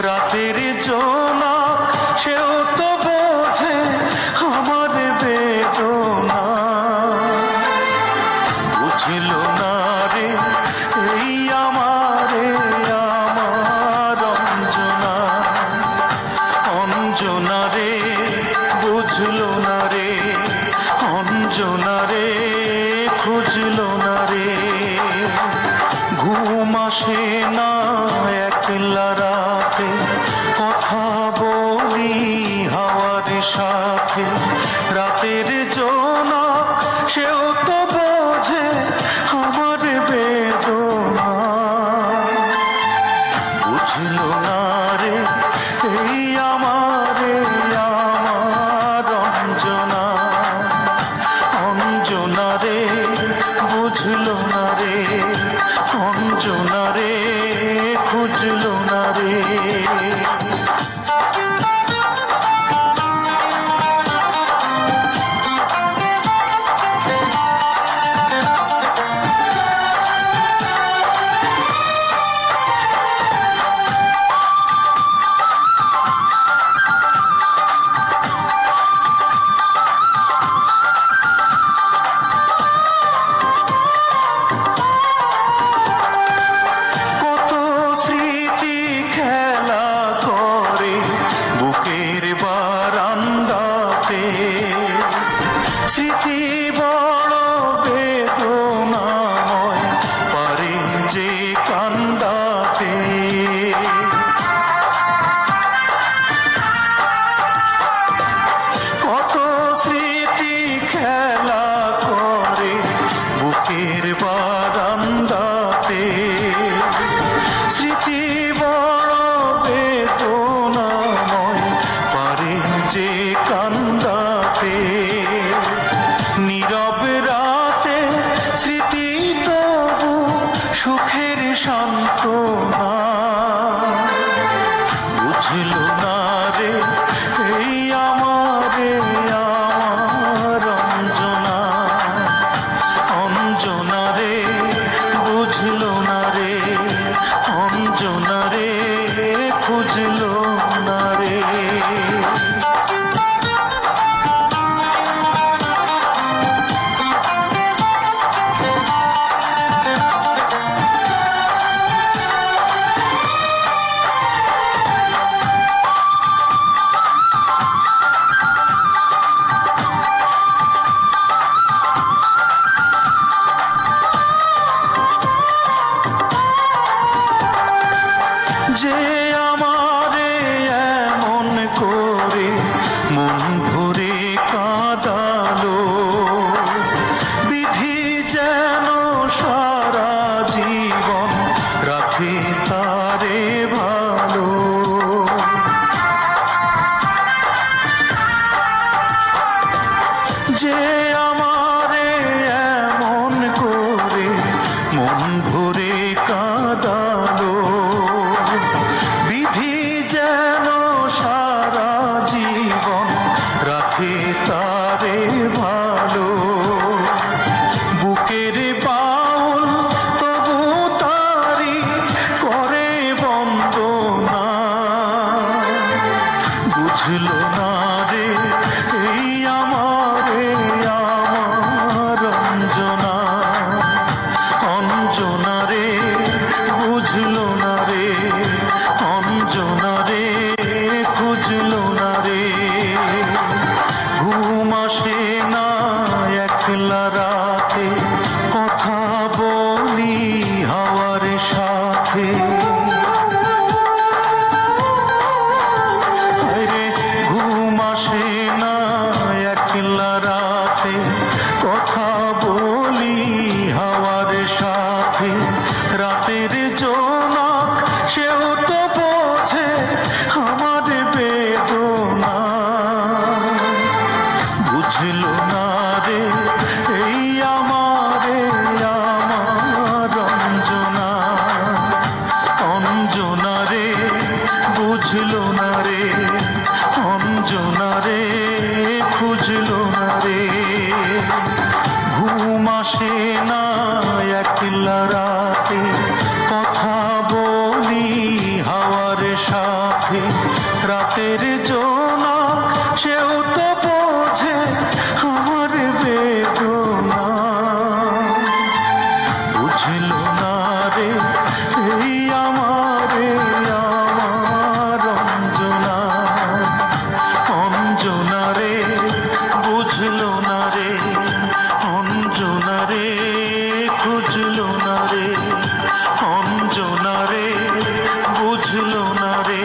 রাতের জোনাক সেও তো বোঝে আমার বেদনা। বুঝল না রে এই আমারে আমার অঞ্জনা, অঞ্জনা রে বুঝল না রে, অঞ্জনা রে খুঁজল না রে। ঘুম আসে না একলা রাতে, কথা বলি হাওয়ার সাথে। রাতের জোনাক সেও তো বোঝে আমার বেদনা। বুঝল না রে এই আমারে আমার অঞ্জনা, অঞ্জনা রে বুঝল না রে, অঞ্জনা রে খুঁজল না রে। স্মৃতি বড় বেদনাময়, পারে যে কান্দাতে। কত স্মৃতি খেলা করে বুকের বারান্দাতে। স্মৃতি বড় বেদনাময়, পারে যে কান্দাতে। নীরব রাতে স্মৃতি তবু সুখের সান্ত্বনা। বুঝল না রে এই আমারে আমার অঞ্জনা, অঞ্জনা রে বুঝল না রে, অঞ্জনা রে খুঁজল না রে। যে আমারে এমন করে মন ভরে কাঁদালো, বিধি যেন সারা জীবন রাখে তারে ভালো। যে আমারে এমন করে মন ভরে কাঁদালো, বিধি যেন সারা জীবন রাখে তারে ভালো। বুকের বাউল তবু তারি করে বন্দনা। বুঝল না রে এই আমারে আমার অঞ্জনা, অঞ্জনা রে বুঝল না রে, অঞ্জনা রে খুঁজল না রে। ঘুম আসে না একলা রাতে, কথা বলি হাওয়ার সাথে। ঘুম আসে না একলা রাতে, কথা বলি হাওয়ার সাথে। রাতের জোনাক সেও তো বোঝে আমার বেদনা। বুঝল না রে এই আমারে আমার অঞ্জনা, অঞ্জনা রে বুঝল না রে, অঞ্জনা রে খুঁজল না রে। ঘুম আসে না একলা রাতে, কথা বলি হাওয়ার সাথে রাতের জোনা, সেও তো বোঝে আমার বেদনা। বুঝলো না রে এই আমারে আমার অঞ্জনা, অঞ্জনা রে বুঝলো না রে, অঞ্জনা রে খুঁজলো না রে, অঞ্জনা রে বুঝলো না রে।